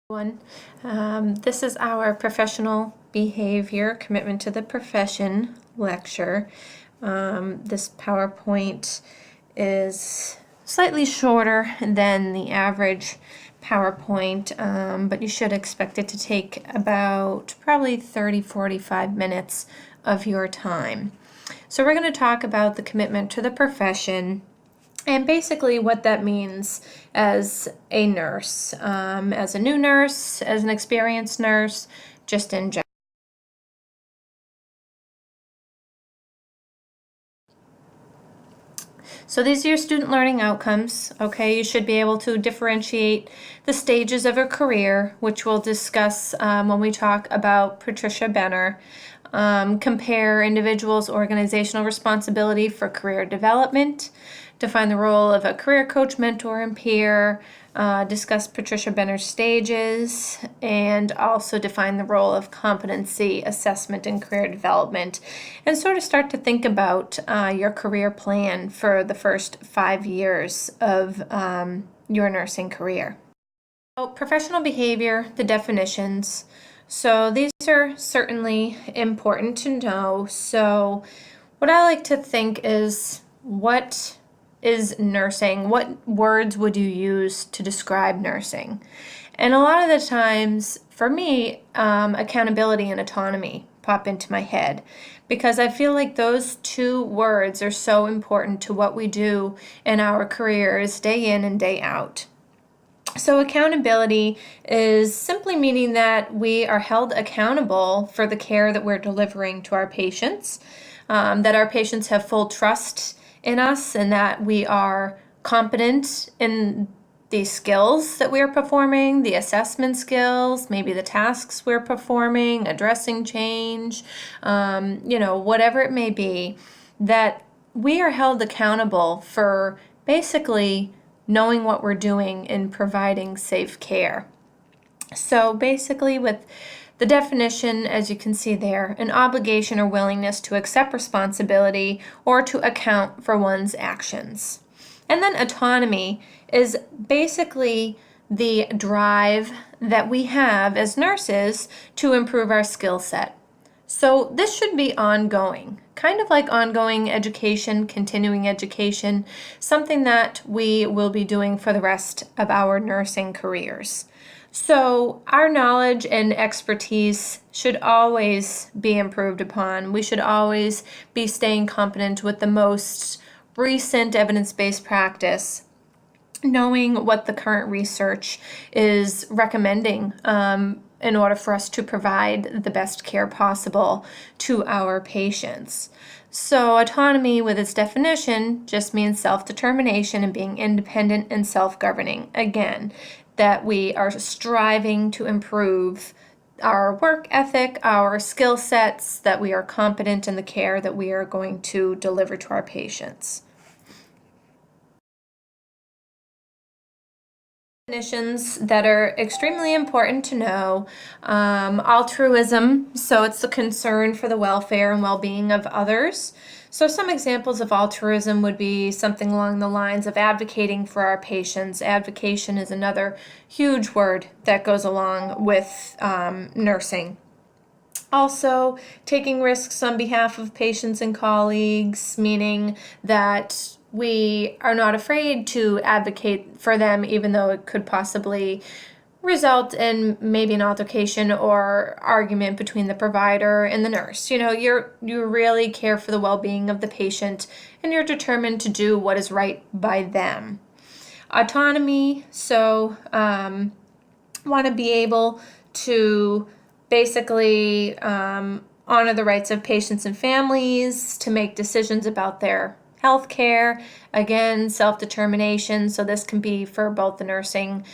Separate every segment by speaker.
Speaker 1: One. This is our professional behavior commitment to the profession lecture. This PowerPoint is slightly shorter than the average PowerPoint, but you should expect it to take about probably 30-45 minutes of your time. So we're going to talk about the commitment to the profession and basically what that means as a nurse, as a new nurse, as an experienced nurse, just in general. So these are your student learning outcomes, okay? You should be able to differentiate the stages of a career, which we'll discuss when we talk about Patricia Benner. Compare individuals' organizational responsibility for career development, define the role of a career coach, mentor, and peer, discuss Patricia Benner's stages, and also define the role of competency assessment and career development, and sort of start to think about your career plan for the first 5 years of your nursing career. So, professional behavior, the definitions. So these are certainly important to know. So what I like to think is, what is nursing? What words would you use to describe nursing? And a lot of the times, for me, accountability and autonomy pop into my head, because I feel like those two words are so important to what we do in our careers day in and day out. So accountability is simply meaning that we are held accountable for the care that we're delivering to our patients, that our patients have full trust in us, and that we are competent in the skills that we are performing, the assessment skills, maybe the tasks we're performing, addressing change, whatever it may be, that we are held accountable for basically knowing what we're doing and providing safe care. So basically, with the definition, as you can see there, an obligation or willingness to accept responsibility or to account for one's actions. And then autonomy is basically the drive that we have as nurses to improve our skill set. So this should be ongoing, kind of like ongoing education, continuing education, something that we will be doing for the rest of our nursing careers. So our knowledge and expertise should always be improved upon. We should always be staying competent with the most recent evidence-based practice, knowing what the current research is recommending in order for us to provide the best care possible to our patients. So autonomy, with its definition, just means self-determination and being independent and self-governing. Again, that we are striving to improve our work ethic, our skill sets, that we are competent in the care that we are going to deliver to our patients. Definitions that are extremely important to know. Altruism, so it's the concern for the welfare and well-being of others. So some examples of altruism would be something along the lines of advocating for our patients. Advocation is another huge word that goes along with nursing. Also, taking risks on behalf of patients and colleagues, meaning that we are not afraid to advocate for them, even though it could possibly result in maybe an altercation or argument between the provider and the nurse. You really care for the well-being of the patient, and you're determined to do what is right by them. Autonomy, so want to be able to basically honor the rights of patients and families, to make decisions about their health care. Again, self-determination, so this can be for both the nursing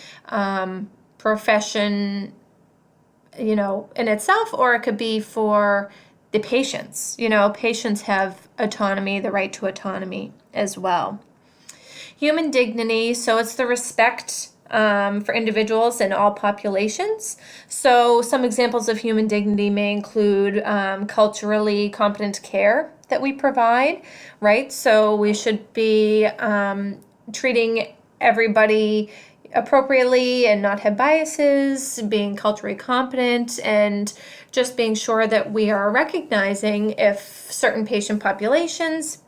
Speaker 1: profession, in itself, or it could be for the patients. Patients have autonomy, the right to autonomy as well. Human dignity, so it's the respect for individuals and all populations. So some examples of human dignity may include culturally competent care that we provide, right? So we should be treating everybody appropriately and not have biases, being culturally competent, and just being sure that we are recognizing if certain patient populations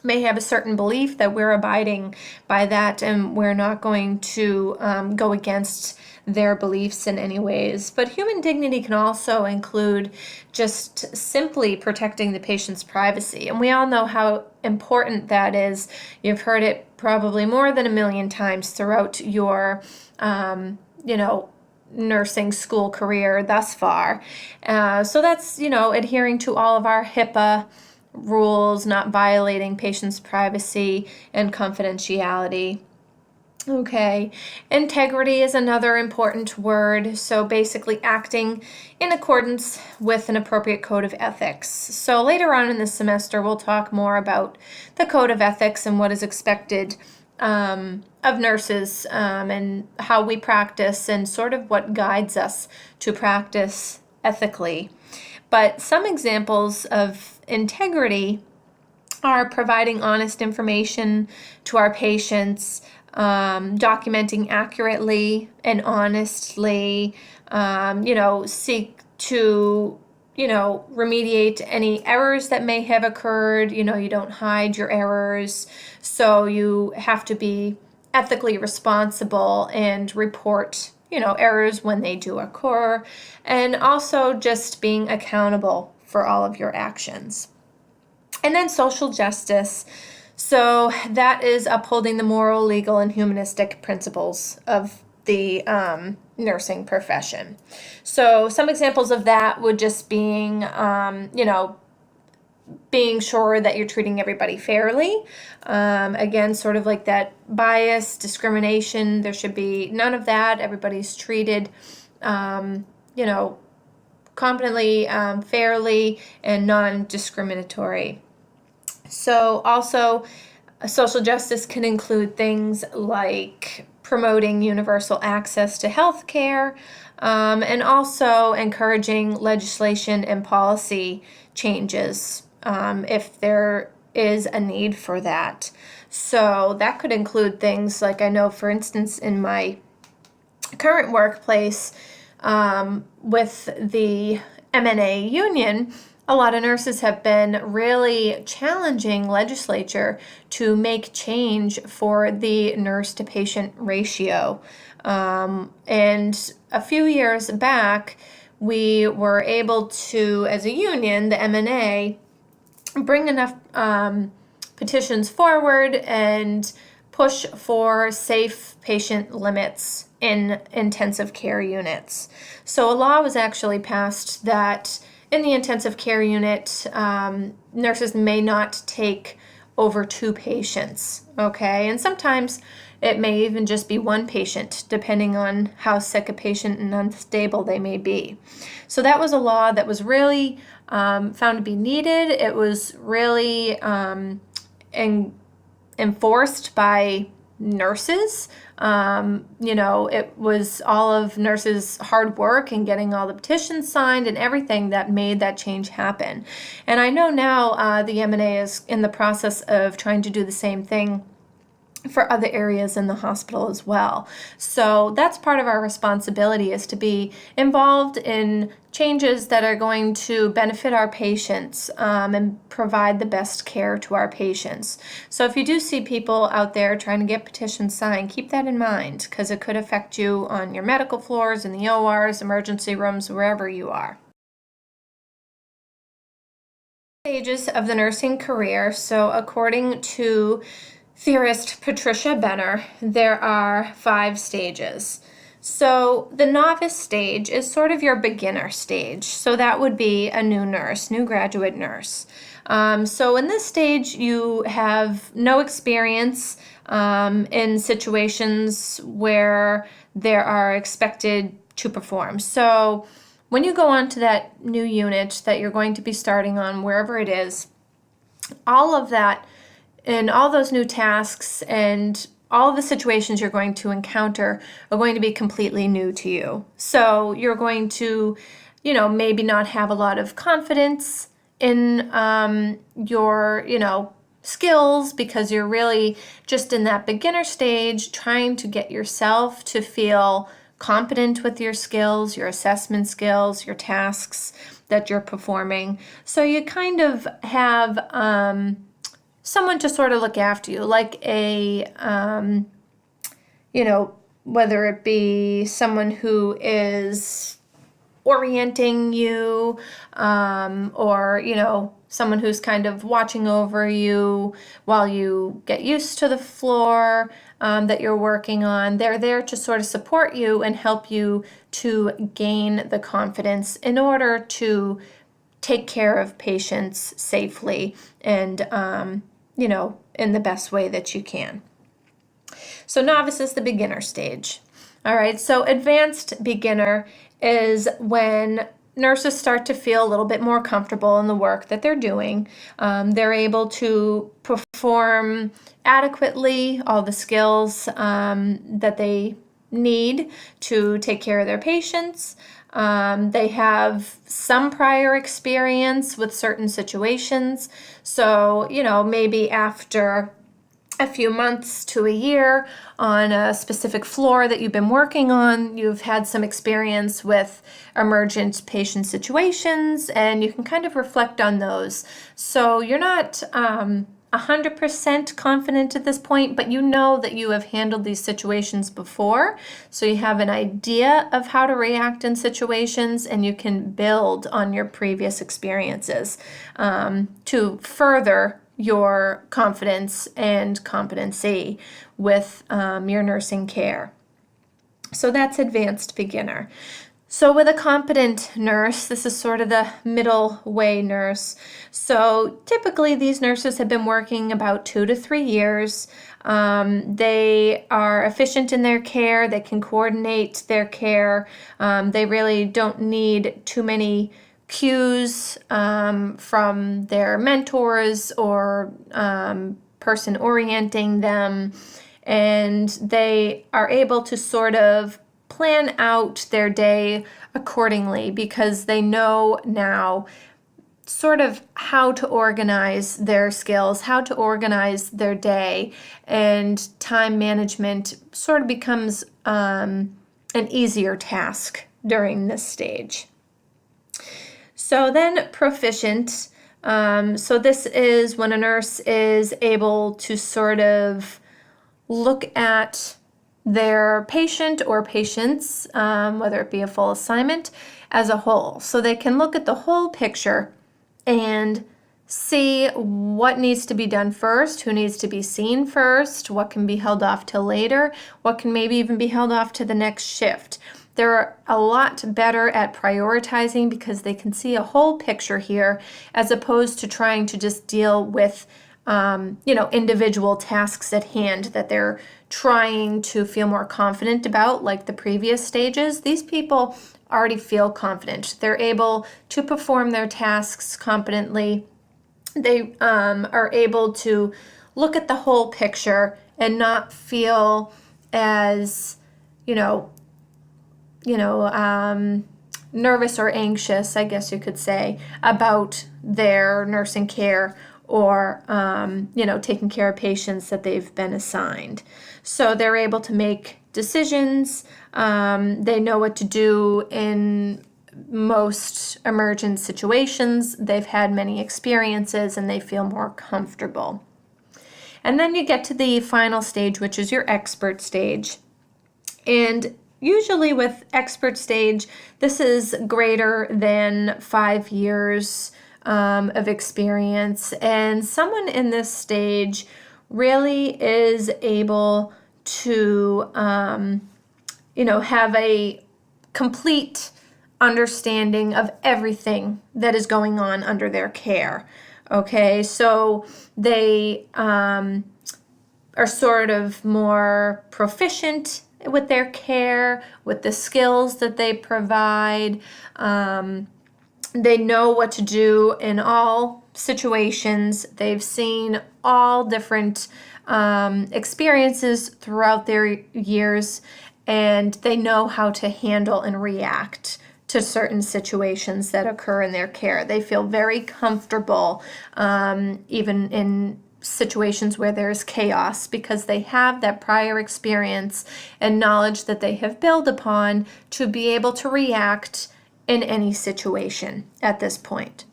Speaker 1: may have a certain belief, that we're abiding by that and we're not going to go against their beliefs in any ways. But human dignity can also include just simply protecting the patient's privacy. And we all know how important that is. You've heard it probably more than 1,000,000 times throughout your, nursing school career thus far. So that's, adhering to all of our HIPAA rules, not violating patients' privacy and confidentiality. Okay, integrity is another important word. So basically acting in accordance with an appropriate code of ethics. So later on in the semester, we'll talk more about the code of ethics and what is expected of nurses, and how we practice and sort of what guides us to practice ethically. But some examples of integrity are providing honest information to our patients, documenting accurately and honestly, seek to, remediate any errors that may have occurred. You don't hide your errors, so you have to be ethically responsible and report errors when they do occur, and also just being accountable for all of your actions. And then social justice. So that is upholding the moral, legal, and humanistic principles of the nursing profession. So some examples of that would just being, being sure that you're treating everybody fairly. Again, sort of like that bias, discrimination, there should be none of that. Everybody's treated, competently, fairly, and non-discriminatory. So also, social justice can include things like promoting universal access to health care, and also encouraging legislation and policy changes if there is a need for that. So that could include things like, I know, for instance, in my current workplace, with the MNA union, a lot of nurses have been really challenging legislature to make change for the nurse to patient ratio. And a few years back, we were able to, as a union, the MNA, bring enough petitions forward and push for safe patient limits in intensive care units. So a law was actually passed that in the intensive care unit, nurses may not take over 2 patients, okay? And sometimes it may even just be 1 patient, depending on how sick a patient and unstable they may be. So that was a law that was really found to be needed. It was really enforced by nurses. It was all of nurses' hard work and getting all the petitions signed and everything that made that change happen. And I know now the MNA is in the process of trying to do the same thing for other areas in the hospital as well. So that's part of our responsibility, is to be involved in changes that are going to benefit our patients, and provide the best care to our patients. So if you do see people out there trying to get petitions signed, keep that in mind, because it could affect you on your medical floors, in the ORs, emergency rooms, wherever you are. Stages of the nursing career. So according to theorist Patricia Benner, there are 5 stages. So the novice stage is sort of your beginner stage. So that would be a new nurse, new graduate nurse. So in this stage, you have no experience in situations where there are expected to perform. So when you go on to that new unit that you're going to be starting on, wherever it is, all of that and all those new tasks and all of the situations you're going to encounter are going to be completely new to you. So you're going to, maybe not have a lot of confidence in your, skills, because you're really just in that beginner stage trying to get yourself to feel competent with your skills, your assessment skills, your tasks that you're performing. So you kind of have someone to sort of look after you, like whether it be someone who is orienting you, or, someone who's kind of watching over you while you get used to the floor that you're working on. They're there to sort of support you and help you to gain the confidence in order to take care of patients safely and, in the best way that you can. So novice is the beginner stage. All right, so advanced beginner is when nurses start to feel a little bit more comfortable in the work that they're doing. They're able to perform adequately all the skills that they need to take care of their patients. They have some prior experience with certain situations. So, maybe after a few months to a year on a specific floor that you've been working on, you've had some experience with emergent patient situations, and you can kind of reflect on those. So you're not 100% confident at this point, but you know that you have handled these situations before, so you have an idea of how to react in situations, and you can build on your previous experiences to further your confidence and competency with your nursing care. So that's advanced beginner. So with a competent nurse, this is sort of the middle way nurse. So typically these nurses have been working about 2 to 3 years. They are efficient in their care. They can coordinate their care. They really don't need too many cues from their mentors or person orienting them, and they are able to sort of plan out their day accordingly because they know now sort of how to organize their skills, how to organize their day, and time management sort of becomes an easier task during this stage. So then proficient, so this is when a nurse is able to sort of look at their patient or patients, whether it be a full assignment, as a whole. So they can look at the whole picture and see what needs to be done first, who needs to be seen first, what can be held off till later, what can maybe even be held off to the next shift. They're a lot better at prioritizing because they can see a whole picture here as opposed to trying to just deal with individual tasks at hand that they're trying to feel more confident about, like the previous stages. These people already feel confident. They're able to perform their tasks competently. They are able to look at the whole picture and not feel as, nervous or anxious, I guess you could say, about their nursing care or, taking care of patients that they've been assigned. So they're able to make decisions. They know what to do in most emergent situations. They've had many experiences and they feel more comfortable. And then you get to the final stage, which is your expert stage. And usually with expert stage, this is greater than 5 years of experience. And someone in this stage really is able to, have a complete understanding of everything that is going on under their care. Okay, so they are sort of more proficient with their care, with the skills that they provide. They know what to do in all situations. They've seen all different experiences throughout their years, and they know how to handle and react to certain situations that occur in their care. They feel very comfortable even in situations where there's chaos, because they have that prior experience and knowledge that they have built upon to be able to react in any situation at this point.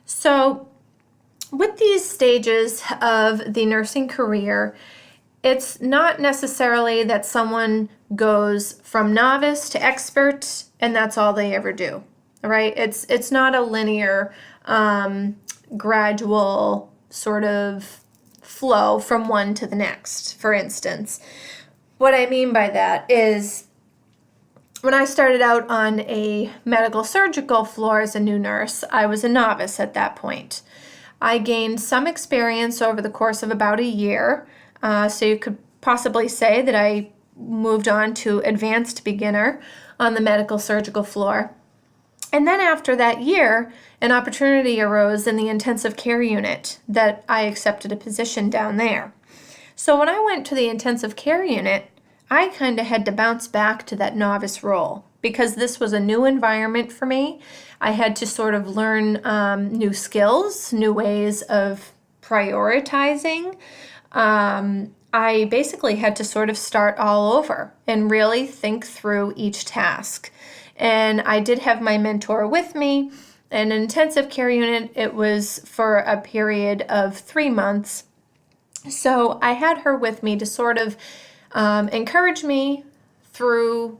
Speaker 1: So with these stages of the nursing career, it's not necessarily that someone goes from novice to expert and that's all they ever do, right? It's not a linear, gradual sort of flow from one to the next, for instance. What I mean by that is when I started out on a medical surgical floor as a new nurse, I was a novice at that point. I gained some experience over the course of about a year, so you could possibly say that I moved on to advanced beginner on the medical surgical floor. And then after that year, an opportunity arose in the intensive care unit that I accepted a position down there. So when I went to the intensive care unit, I kind of had to bounce back to that novice role because this was a new environment for me. I had to sort of learn new skills, new ways of prioritizing. I basically had to sort of start all over and really think through each task. And I did have my mentor with me. In an intensive care unit, it was for a period of 3 months. So I had her with me to sort of encourage me through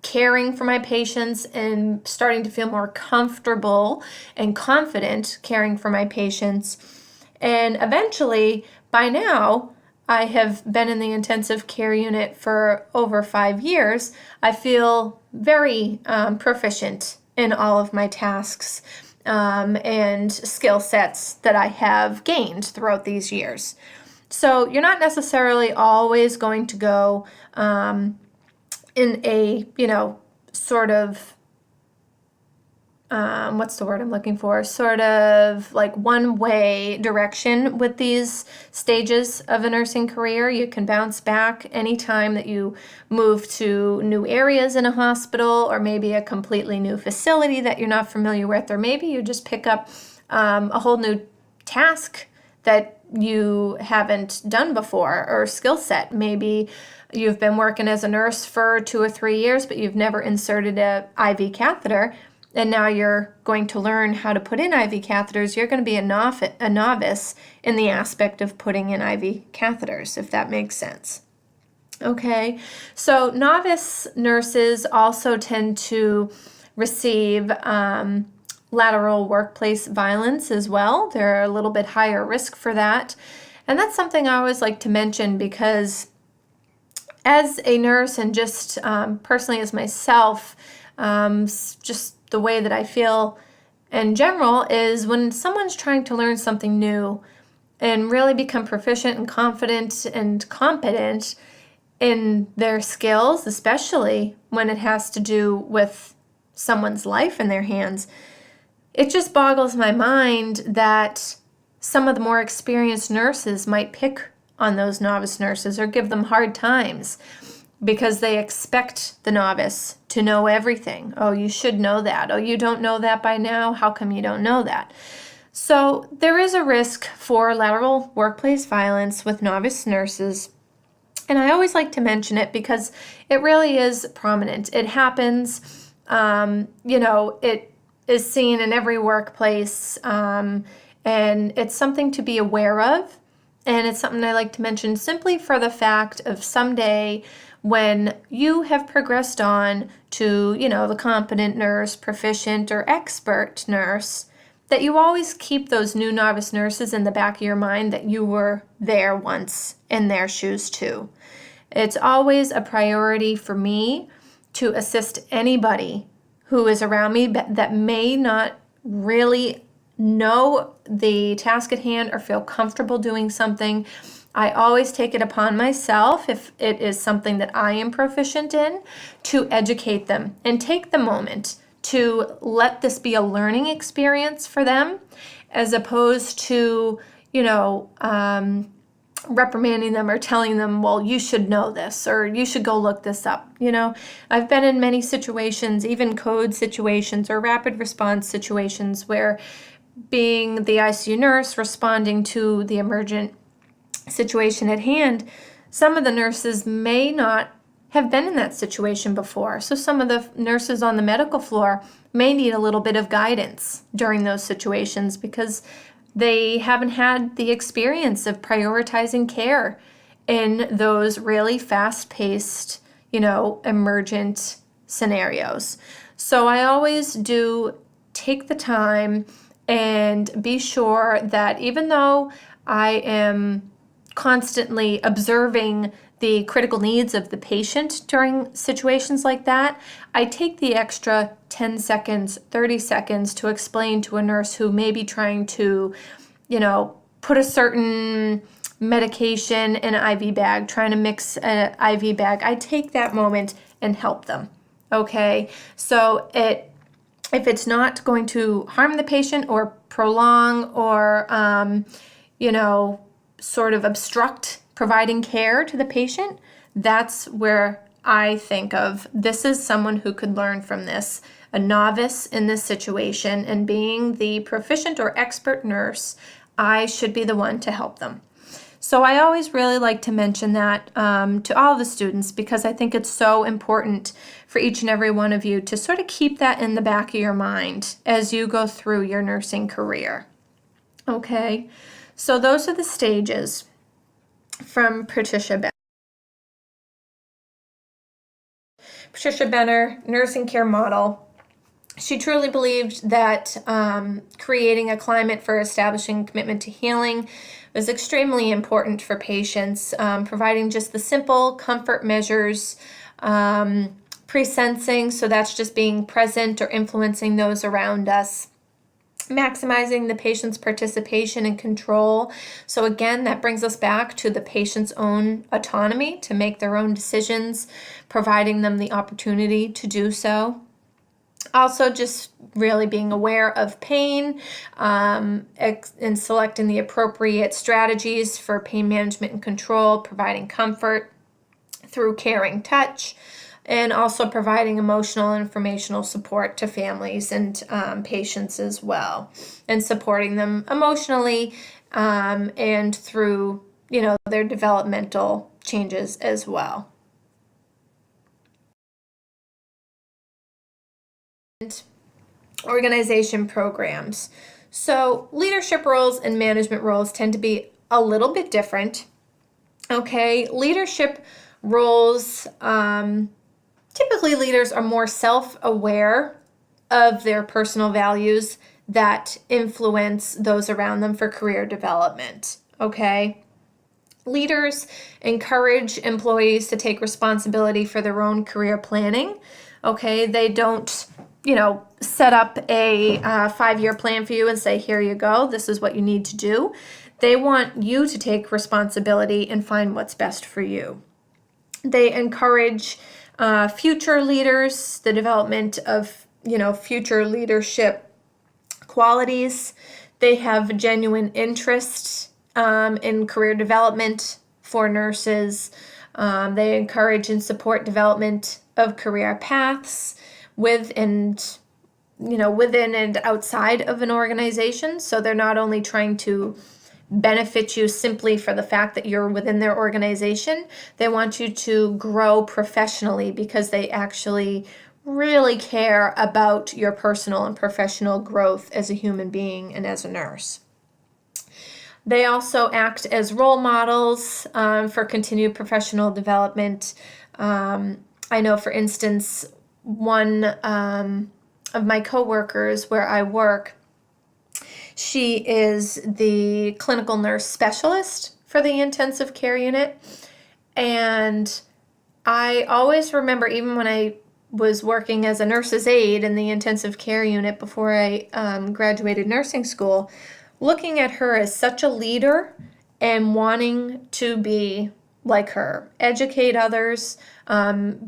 Speaker 1: caring for my patients and starting to feel more comfortable and confident caring for my patients. And eventually, by now, I have been in the intensive care unit for over 5 years. I feel very proficient in all of my tasks and skill sets that I have gained throughout these years. So you're not necessarily always going to go in a, sort of, what's the word I'm looking for? Sort of like one-way direction with these stages of a nursing career. You can bounce back anytime that you move to new areas in a hospital or maybe a completely new facility that you're not familiar with, or maybe you just pick up a whole new task that you haven't done before or skill set. Maybe you've been working as a nurse for 2 or 3 years, but you've never inserted a IV catheter. And now you're going to learn how to put in IV catheters. You're going to be a novice in the aspect of putting in IV catheters, if that makes sense. Okay, so novice nurses also tend to receive lateral workplace violence as well. They're a little bit higher risk for that. And that's something I always like to mention because as a nurse and just personally as myself, just the way that I feel in general is when someone's trying to learn something new and really become proficient and confident and competent in their skills, especially when it has to do with someone's life in their hands, it just boggles my mind that some of the more experienced nurses might pick on those novice nurses or give them hard times because they expect the novice to know everything. Oh, you should know that. Oh, you don't know that by now? How come you don't know that? So there is a risk for lateral workplace violence with novice nurses. And I always like to mention it because it really is prominent. It happens, it is seen in every workplace, and it's something to be aware of. And it's something I like to mention simply for the fact of someday when you have progressed on to, the competent nurse, proficient, or expert nurse, that you always keep those new novice nurses in the back of your mind that you were there once in their shoes too. It's always a priority for me to assist anybody who is around me that may not really know the task at hand or feel comfortable doing something. I always take it upon myself, if it is something that I am proficient in, to educate them and take the moment to let this be a learning experience for them as opposed to, reprimanding them or telling them, well, you should know this or you should go look this up. I've been in many situations, even code situations or rapid response situations where being the ICU nurse responding to the emergent situation at hand, some of the nurses may not have been in that situation before. So some of the nurses on the medical floor may need a little bit of guidance during those situations because they haven't had the experience of prioritizing care in those really fast-paced, emergent scenarios. So I always do take the time and be sure that even though I am constantly observing the critical needs of the patient during situations like that, I take the extra 10 seconds, 30 seconds to explain to a nurse who may be trying to, put a certain medication in an IV bag, trying to mix an IV bag. I take that moment and help them. Okay, so if it's not going to harm the patient or prolong or, sort of obstruct providing care to the patient, that's where I think of this is someone who could learn from this, a novice in this situation, and being the proficient or expert nurse, I should be the one to help them. So I always really like to mention that to all the students because I think it's so important for each and every one of you to sort of keep that in the back of your mind as you go through your nursing career. Okay, so those are the stages from Patricia Benner. Patricia Benner, nursing care model. She truly believed that creating a climate for establishing commitment to healing was extremely important for patients, providing just the simple comfort measures, pre-sensing, so that's just being present or influencing those around us, maximizing the patient's participation and control. So again, that brings us back to the patient's own autonomy to make their own decisions, providing them the opportunity to do so. Also, just really being aware of pain and selecting the appropriate strategies for pain management and control, providing comfort through caring touch, and also providing emotional and informational support to families and patients as well, and supporting them emotionally and through, their developmental changes as well. Organization programs. So leadership roles and management roles tend to be a little bit different. Okay, leadership roles, typically leaders are more self-aware of their personal values that influence those around them for career development. Okay, leaders encourage employees to take responsibility for their own career planning. Okay, they don't set up a 5-year plan for you and say, here you go, this is what you need to do. They want you to take responsibility and find what's best for you. They encourage future leaders, the development of, future leadership qualities. They have genuine interest in career development for nurses. They encourage and support development of career paths within and outside of an organization. So they're not only trying to benefit you simply for the fact that you're within their organization. They want you to grow professionally because they actually really care about your personal and professional growth as a human being and as a nurse. They also act as role models for continued professional development. I know, for instance, one of my coworkers where I work, she is the clinical nurse specialist for the intensive care unit. And I always remember, even when I was working as a nurse's aide in the intensive care unit before I graduated nursing school, looking at her as such a leader and wanting to be like her, educate others,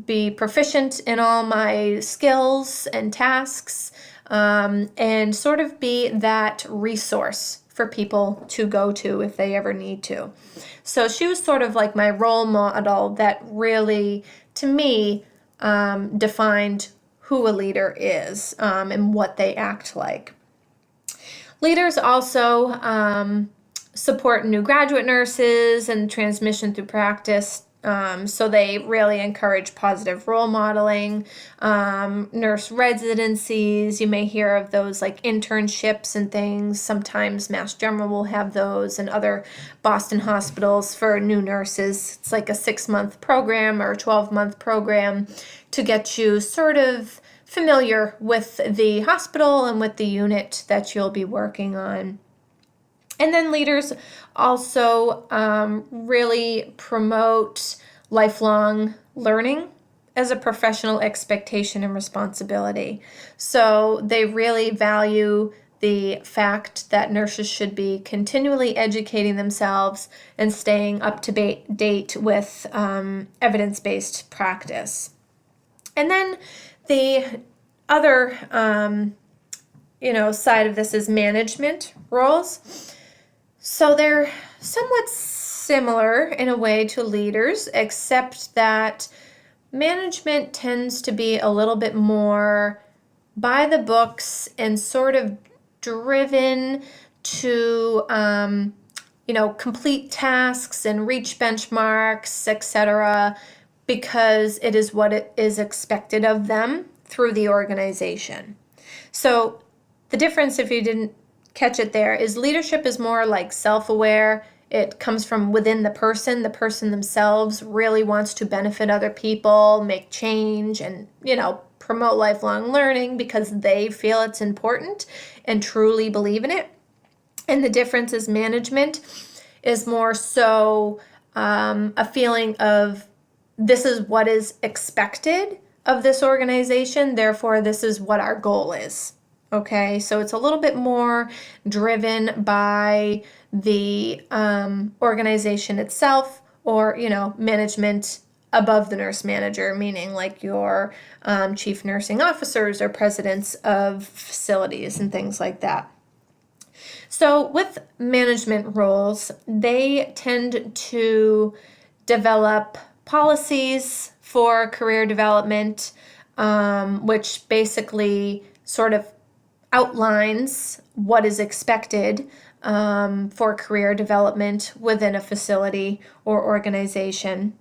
Speaker 1: be proficient in all my skills and tasks, and sort of be that resource for people to go to if they ever need to. So she was sort of like my role model that really, to me, defined who a leader is and what they act like. Leaders also support new graduate nurses and transmission through practice. So they really encourage positive role modeling, nurse residencies. You may hear of those like internships and things. Sometimes Mass General will have those, and other Boston hospitals for new nurses. It's like a 6-month program or a 12-month program to get you sort of familiar with the hospital and with the unit that you'll be working on. And then leaders also really promote lifelong learning as a professional expectation and responsibility. So they really value the fact that nurses should be continually educating themselves and staying up to date with evidence-based practice. And then the other side of this is management roles. So they're somewhat similar in a way to leaders, except that management tends to be a little bit more by the books and sort of driven to, complete tasks and reach benchmarks, etc., because it is what it is expected of them through the organization. So the difference, if you didn't catch it there, is leadership is more like self-aware. It comes from within the person. The person themselves really wants to benefit other people, make change, and, promote lifelong learning because they feel it's important and truly believe in it. And the difference is management is more so a feeling of this is what is expected of this organization, therefore this is what our goal is. Okay, so it's a little bit more driven by the organization itself, or, management above the nurse manager, meaning like your chief nursing officers or presidents of facilities and things like that. So with management roles, they tend to develop policies for career development, which basically sort of outlines what is expected for career development within a facility or organization.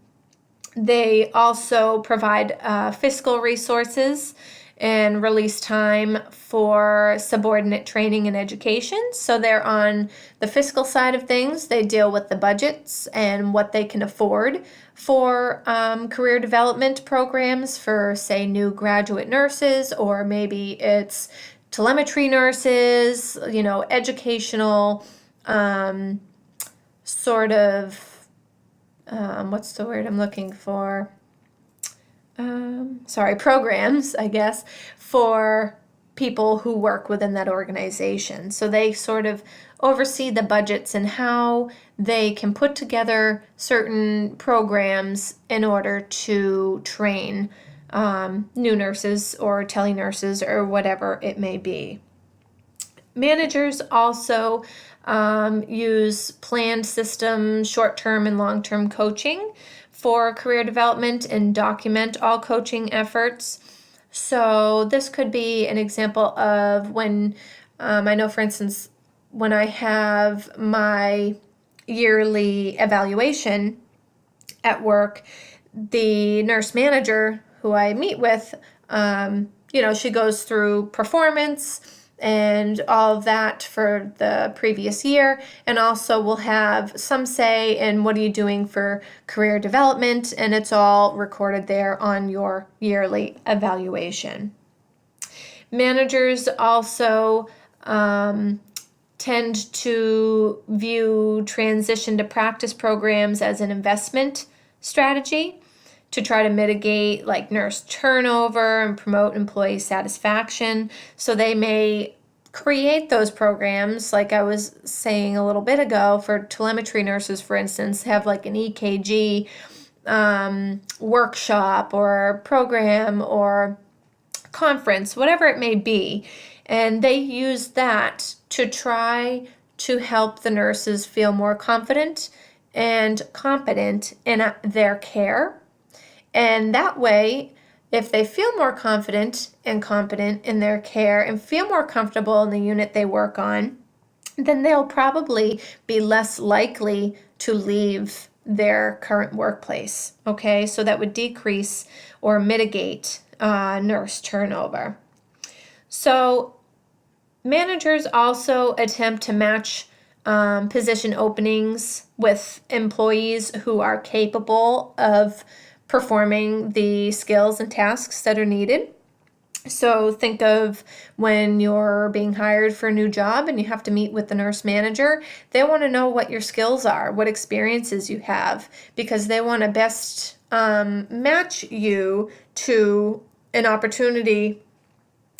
Speaker 1: They also provide fiscal resources and release time for subordinate training and education. So they're on the fiscal side of things. They deal with the budgets and what they can afford for career development programs for, say, new graduate nurses, or maybe it's telemetry nurses, educational sort of, what's the word I'm looking for? Programs, I guess, for people who work within that organization. So they sort of oversee the budgets and how they can put together certain programs in order to train new nurses or tele-nurses or whatever it may be. Managers also use planned system, short-term and long-term coaching for career development and document all coaching efforts. So this could be an example of when, I know, for instance, when I have my yearly evaluation at work, the nurse manager who I meet with, she goes through performance and all of that for the previous year, and also will have some say in what are you doing for career development, and it's all recorded there on your yearly evaluation. Managers also tend to view transition to practice programs as an investment strategy to try to mitigate like nurse turnover and promote employee satisfaction. So they may create those programs, like I was saying a little bit ago, for telemetry nurses, for instance, have like an EKG workshop or program or conference, whatever it may be. And they use that to try to help the nurses feel more confident and competent in their care. And that way, if they feel more confident and competent in their care and feel more comfortable in the unit they work on, then they'll probably be less likely to leave their current workplace. Okay, so that would decrease or mitigate nurse turnover. So managers also attempt to match position openings with employees who are capable of performing the skills and tasks that are needed. So think of when you're being hired for a new job and you have to meet with the nurse manager. They want to know what your skills are, what experiences you have, because they want to best match you to an opportunity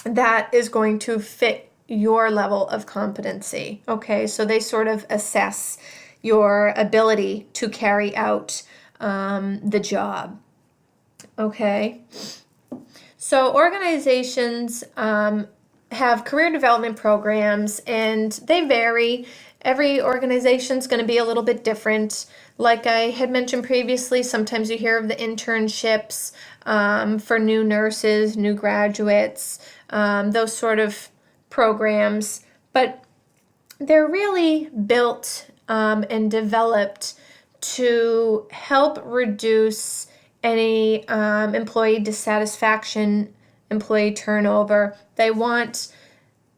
Speaker 1: that is going to fit your level of competency. Okay, so they sort of assess your ability to carry out the job. Okay. So organizations have career development programs, and they vary. Every organization is going to be a little bit different. Like I had mentioned previously, sometimes you hear of the internships for new nurses, new graduates, those sort of programs. But they're really built and developed to help reduce any employee dissatisfaction, employee turnover. They want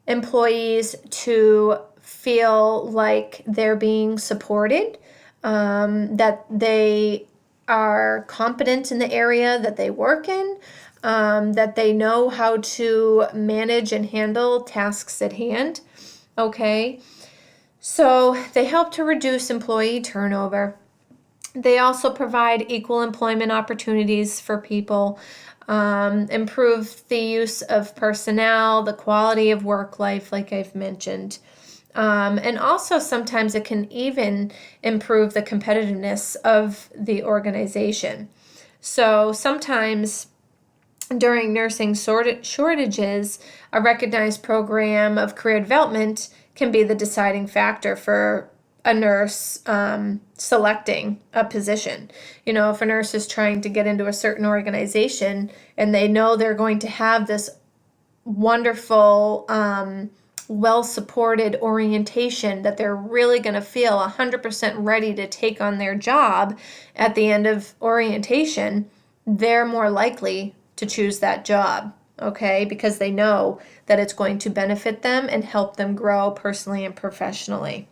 Speaker 1: employees to feel like they're being supported, that they are competent in the area that they work in, that they know how to manage and handle tasks at hand. Okay, so they help to reduce employee turnover. They also provide equal employment opportunities for people, improve the use of personnel, the quality of work life, like I've mentioned. And also sometimes it can even improve the competitiveness of the organization. So sometimes during nursing shortages, a recognized program of career development can be the deciding factor for a nurse selecting a position. You know, if a nurse is trying to get into a certain organization and they know they're going to have this wonderful, well-supported orientation, that they're really going to feel 100% ready to take on their job at the end of orientation, they're more likely to choose that job, okay? Because they know that it's going to benefit them and help them grow personally and professionally.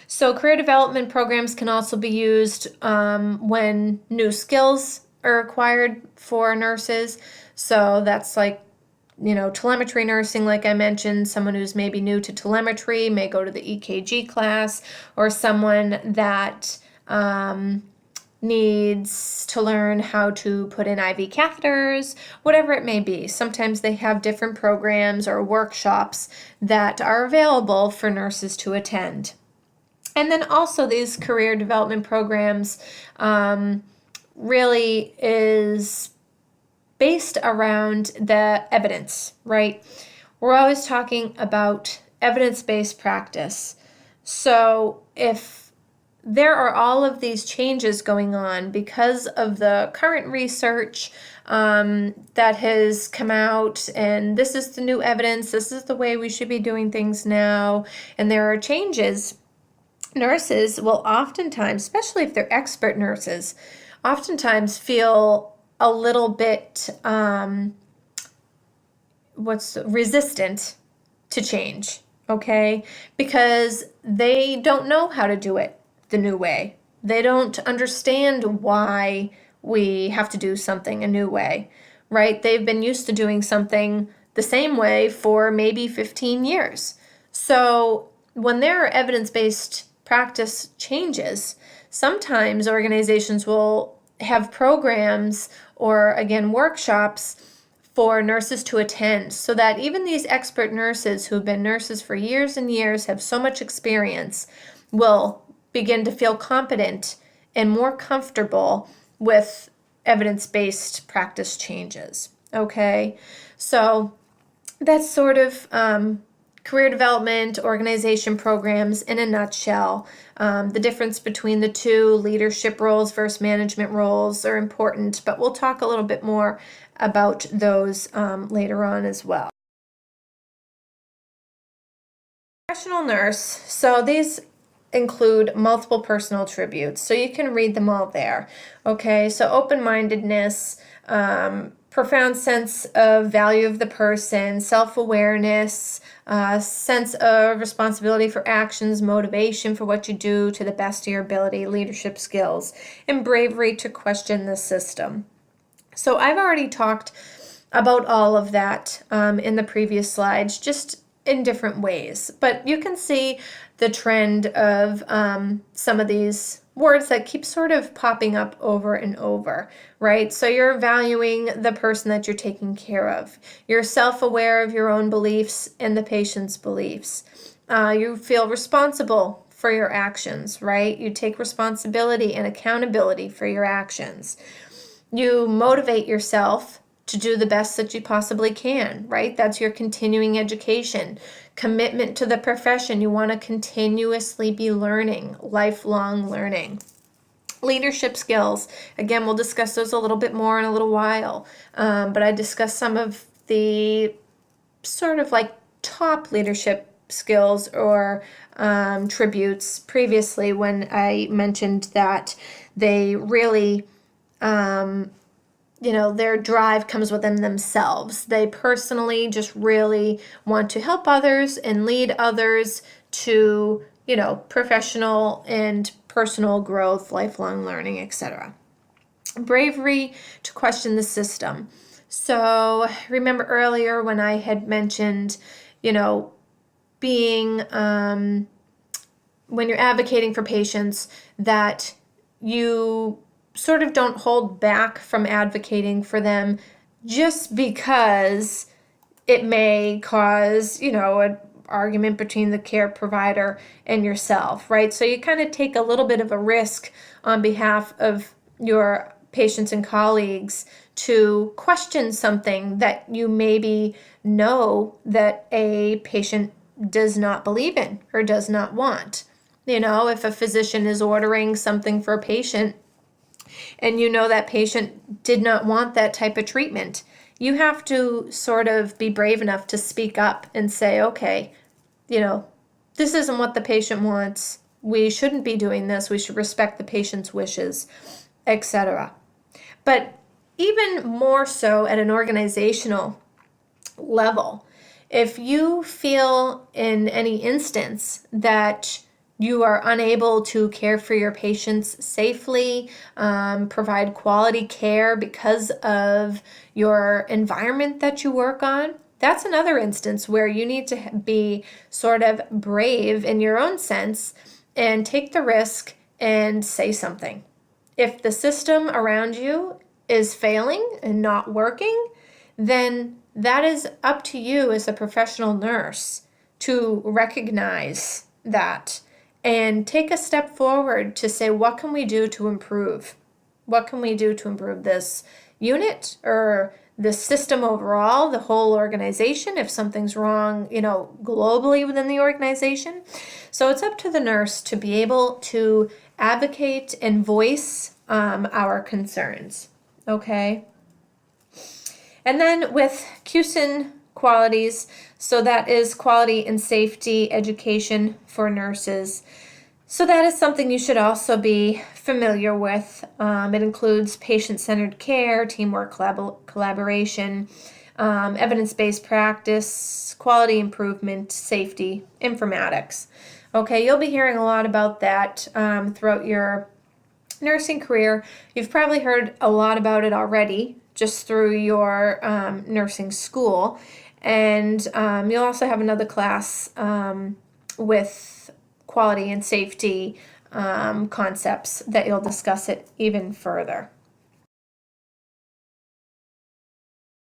Speaker 1: So career development programs can also be used when new skills are required for nurses. So that's like, you know, telemetry nursing, like I mentioned. Someone who's maybe new to telemetry may go to the EKG class, or someone that needs to learn how to put in IV catheters, whatever it may be. Sometimes they have different programs or workshops that are available for nurses to attend. And then also these career development programs really is based around the evidence, right? We're always talking about evidence-based practice. So if there are all of these changes going on because of the current research that has come out, and this is the new evidence, this is the way we should be doing things now, and there are changes, nurses will oftentimes, especially if they're expert nurses, oftentimes feel a little bit resistant to change, okay? Because they don't know how to do it the new way. They don't understand why we have to do something a new way, right? They've been used to doing something the same way for maybe 15 years. So when there are evidence-based practice changes, sometimes organizations will have programs or, again, workshops for nurses to attend, so that even these expert nurses who've been nurses for years and years, have so much experience, will begin to feel competent and more comfortable with evidence-based practice changes. Okay, so that's sort of career development organization programs in a nutshell. The difference between the two, leadership roles versus management roles, are important, but we'll talk a little bit more about those later on as well. Professional nurse. So these include multiple personal attributes. So you can read them all there. Okay, so open-mindedness, profound sense of value of the person, self-awareness, sense of responsibility for actions, motivation for what you do to the best of your ability, leadership skills, and bravery to question the system. So I've already talked about all of that in the previous slides, just in different ways. But you can see the trend of some of these words that keep sort of popping up over and over, right? So you're valuing the person that you're taking care of. You're self-aware of your own beliefs and the patient's beliefs. You feel responsible for your actions, right? You take responsibility and accountability for your actions. You motivate yourself to do the best that you possibly can, right? That's your continuing education. Commitment to the profession. You want to continuously be learning, lifelong learning. Leadership skills. Again, we'll discuss those a little bit more in a little while. But I discussed some of the sort of like top leadership skills or tributes previously when I mentioned that they really their drive comes within themselves. They personally just really want to help others and lead others to, professional and personal growth, lifelong learning, etc. Bravery to question the system. So remember earlier when I had mentioned, being, when you're advocating for patients, that you sort of don't hold back from advocating for them just because it may cause, an argument between the care provider and yourself, right? So you kind of take a little bit of a risk on behalf of your patients and colleagues to question something that you maybe know that a patient does not believe in or does not want. If a physician is ordering something for a patient and that patient did not want that type of treatment, you have to sort of be brave enough to speak up and say, okay, this isn't what the patient wants. We shouldn't be doing this. We should respect the patient's wishes, etc. But even more so at an organizational level, if you feel in any instance that you are unable to care for your patients safely, provide quality care because of your environment that you work on, that's another instance where you need to be sort of brave in your own sense and take the risk and say something. If the system around you is failing and not working, then that is up to you as a professional nurse to recognize that and take a step forward to say, what can we do to improve? What can we do to improve this unit or the system overall, the whole organization, if something's wrong, globally within the organization? So it's up to the nurse to be able to advocate and voice our concerns, okay? And then with CUSIN qualities, so that is quality and safety education for nurses. So that is something you should also be familiar with. It includes patient-centered care, teamwork, collaboration, evidence-based practice, quality improvement, safety, informatics. Okay, you'll be hearing a lot about that throughout your nursing career. You've probably heard a lot about it already just through your nursing school. And you'll also have another class with quality and safety concepts that you'll discuss it even further.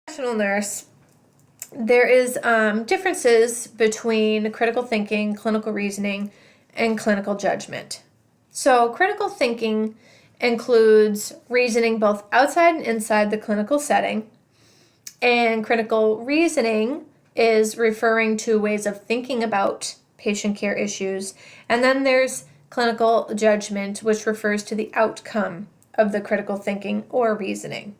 Speaker 1: Professional nurse, there is differences between critical thinking, clinical reasoning, and clinical judgment. So critical thinking includes reasoning both outside and inside the clinical setting. And critical reasoning is referring to ways of thinking about patient care issues. And then there's clinical judgment, which refers to the outcome of the critical thinking or reasoning.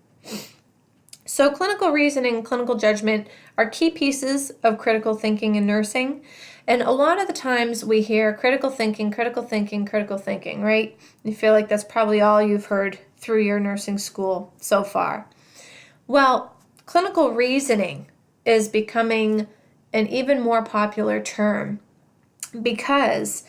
Speaker 1: So clinical reasoning and clinical judgment are key pieces of critical thinking in nursing. And a lot of the times we hear critical thinking, critical thinking, critical thinking, right? You feel like that's probably all you've heard through your nursing school so far. Well, clinical reasoning is becoming an even more popular term because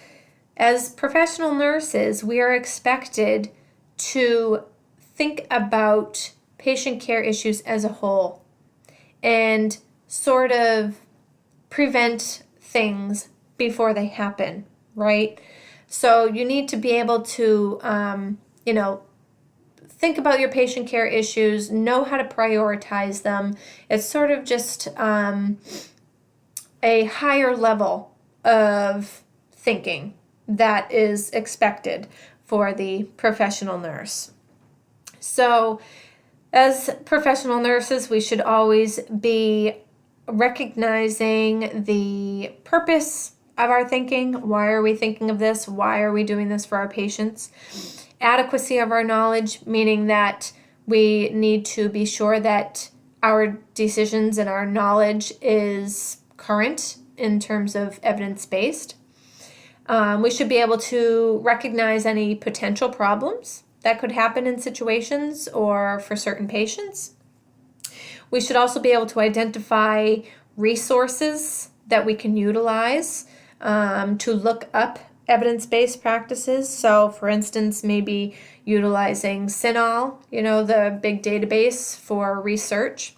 Speaker 1: as professional nurses, we are expected to think about patient care issues as a whole and sort of prevent things before they happen, right? So you need to be able to, think about your patient care issues, know how to prioritize them. It's sort of just a higher level of thinking that is expected for the professional nurse. So, as professional nurses, we should always be recognizing the purpose of our thinking. Why are we thinking of this? Why are we doing this for our patients? Adequacy of our knowledge, meaning that we need to be sure that our decisions and our knowledge is current in terms of evidence-based. We should be able to recognize any potential problems that could happen in situations or for certain patients. We should also be able to identify resources that we can utilize to look up evidence-based practices. So, for instance, maybe utilizing CINAHL, the big database for research,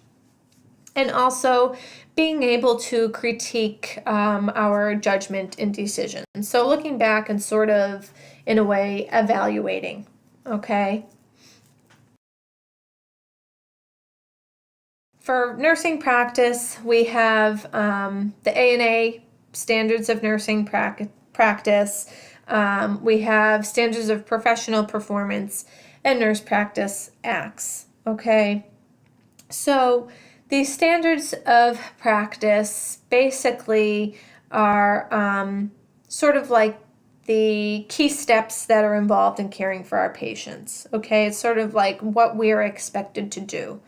Speaker 1: and also being able to critique our judgment and decisions. So looking back and sort of, in a way, evaluating, okay? For nursing practice, we have the ANA, Standards of Nursing Practice. We have Standards of Professional Performance and Nurse Practice Acts, okay? So these standards of practice basically are sort of like the key steps that are involved in caring for our patients. Okay, it's sort of like what we are expected to do.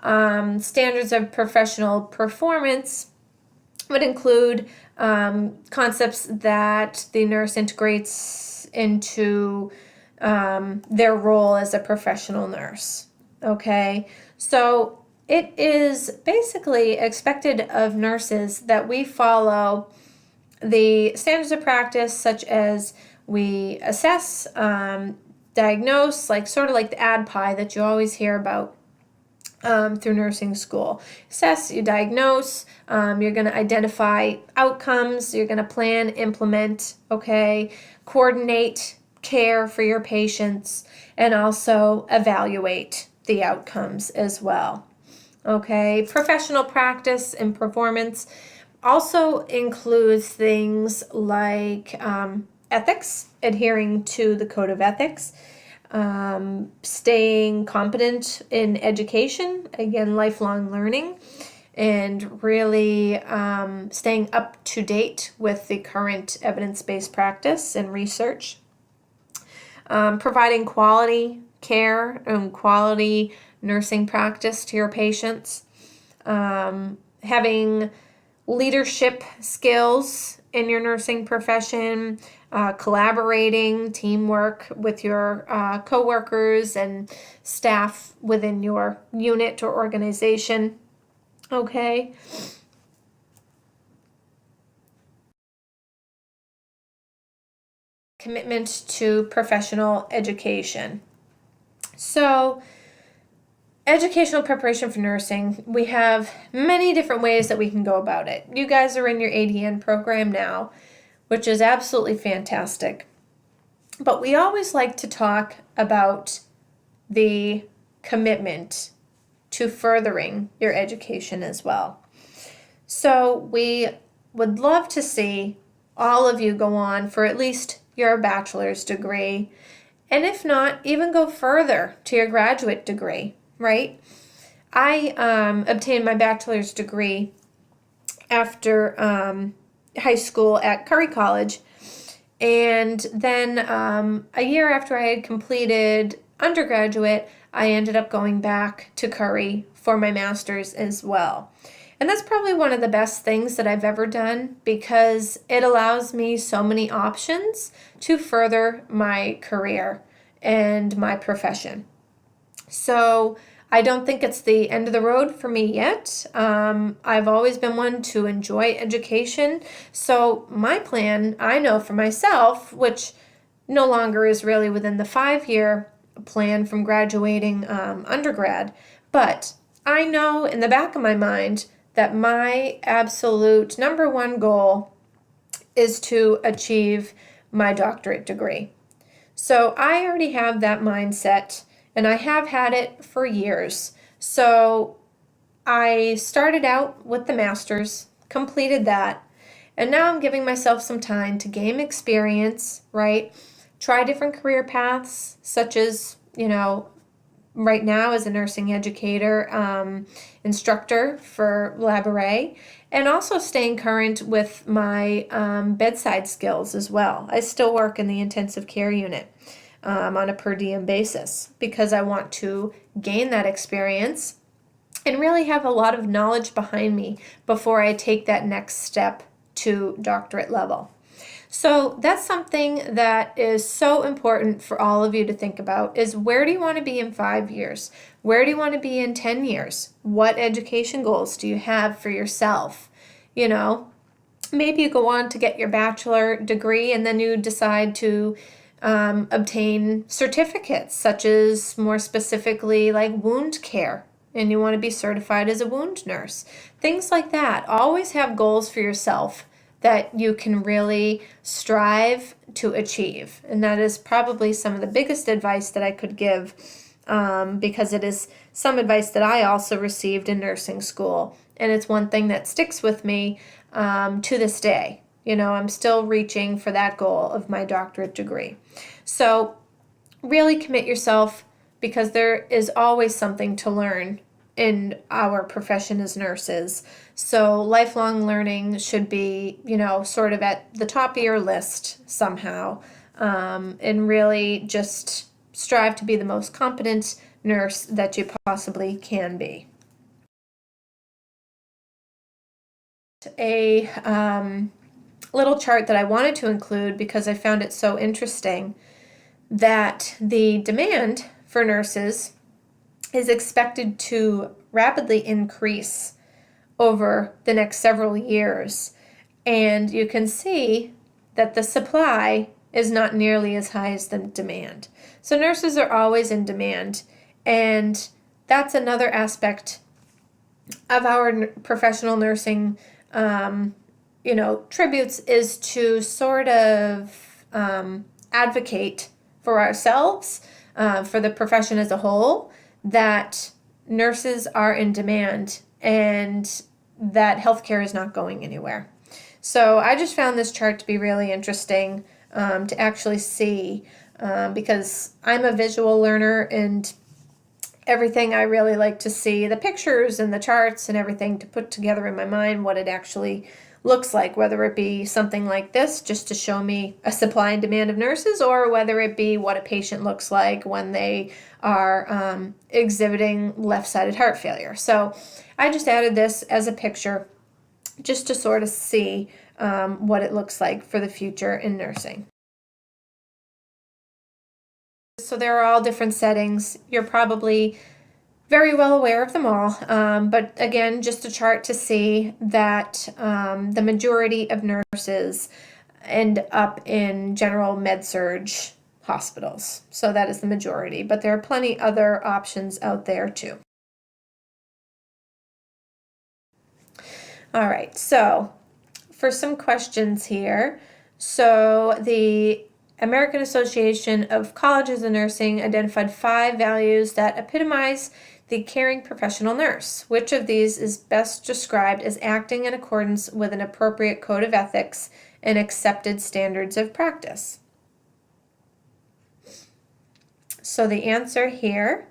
Speaker 1: Standards of professional performance would include concepts that the nurse integrates into their role as a professional nurse. Okay, so it is basically expected of nurses that we follow the standards of practice, such as we assess, diagnose, like sort of like the ADPI that you always hear about through nursing school. Assess, you diagnose, you're going to identify outcomes, you're going to plan, implement, okay, coordinate care for your patients, and also evaluate the outcomes as well. Okay, professional practice and performance also includes things like ethics, adhering to the code of ethics, staying competent in education, again, lifelong learning, and really staying up to date with the current evidence-based practice and research, providing quality care and quality nursing practice to your patients, having leadership skills in your nursing profession, collaborating, teamwork with your coworkers and staff within your unit or organization. Okay. Commitment to professional education. So, educational preparation for nursing, we have many different ways that we can go about it. You guys are in your ADN program now, which is absolutely fantastic. But we always like to talk about the commitment to furthering your education as well. So we would love to see all of you go on for at least your bachelor's degree, and if not, even go further to your graduate degree, right? I obtained my bachelor's degree after high school at Curry College, and then a year after I had completed undergraduate, I ended up going back to Curry for my master's as well. And that's probably one of the best things that I've ever done because it allows me so many options to further my career and my profession. So I don't think it's the end of the road for me yet. I've always been one to enjoy education. So my plan, I know for myself, which no longer is really within the 5-year plan from graduating undergrad, but I know in the back of my mind that my absolute number one goal is to achieve my doctorate degree. So I already have that mindset, and I have had it for years. So I started out with the master's, completed that, and now I'm giving myself some time to gain experience, right? Try different career paths, such as, right now as a nursing educator, instructor for Labouré, and also staying current with my bedside skills as well. I still work in the intensive care unit on a per diem basis because I want to gain that experience and really have a lot of knowledge behind me before I take that next step to doctorate level. So that's something that is so important for all of you to think about is where do you want to be in 5 years? Where do you want to be in 10 years? What education goals do you have for yourself? Maybe you go on to get your bachelor degree and then you decide to obtain certificates such as more specifically like wound care and you want to be certified as a wound nurse. Things like that. Always have goals for yourself that you can really strive to achieve. And that is probably some of the biggest advice that I could give because it is some advice that I also received in nursing school. And it's one thing that sticks with me to this day. I'm still reaching for that goal of my doctorate degree. So really commit yourself because there is always something to learn in our profession as nurses. So lifelong learning should be, sort of at the top of your list somehow, and really just strive to be the most competent nurse that you possibly can be. A little chart that I wanted to include because I found it so interesting that the demand for nurses is expected to rapidly increase over the next several years. And you can see that the supply is not nearly as high as the demand. So nurses are always in demand. And that's another aspect of our professional nursing, tributes is to sort of advocate for ourselves, for the profession as a whole, that nurses are in demand and that healthcare is not going anywhere. So I just found this chart to be really interesting to actually see because I'm a visual learner and everything I really like to see the pictures and the charts and everything to put together in my mind what it actually looks like, whether it be something like this just to show me a supply and demand of nurses or whether it be what a patient looks like when they are exhibiting left-sided heart failure. So I just added this as a picture just to sort of see what it looks like for the future in nursing. So there are all different settings. You're probably very well aware of them all, but again, just a chart to see that the majority of nurses end up in general med-surg hospitals. So that is the majority, but there are plenty other options out there too. All right, so for some questions here. So the American Association of Colleges of Nursing identified 5 values that epitomize the caring professional nurse. Which of these is best described as acting in accordance with an appropriate code of ethics and accepted standards of practice? So the answer here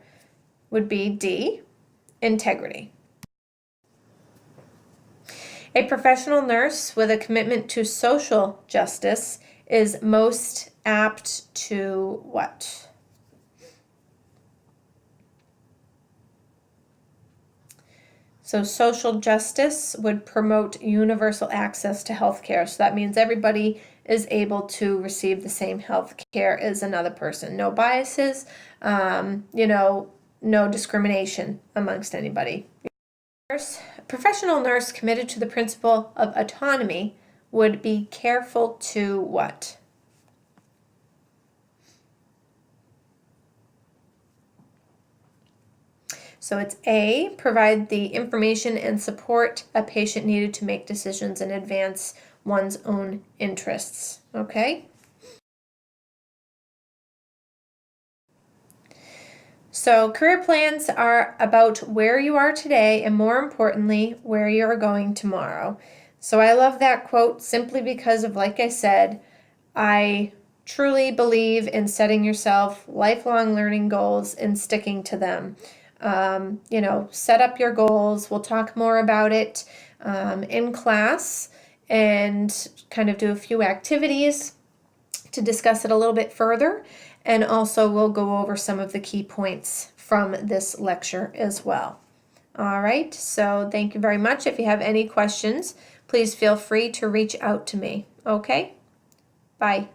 Speaker 1: would be D, integrity. A professional nurse with a commitment to social justice is most apt to what? So social justice would promote universal access to health care. So that means everybody is able to receive the same health care as another person. No biases, no discrimination amongst anybody. Professional nurse committed to the principle of autonomy would be careful to what? So it's A, provide the information and support a patient needed to make decisions and advance one's own interests. Okay? So career plans are about where you are today and, more importantly, where you are going tomorrow. So I love that quote simply because of, like I said, I truly believe in setting yourself lifelong learning goals and sticking to them. Set up your goals. We'll talk more about it in class and kind of do a few activities to discuss it a little bit further. And also we'll go over some of the key points from this lecture as well. All right, so thank you very much. If you have any questions, please feel free to reach out to me. Okay? Bye.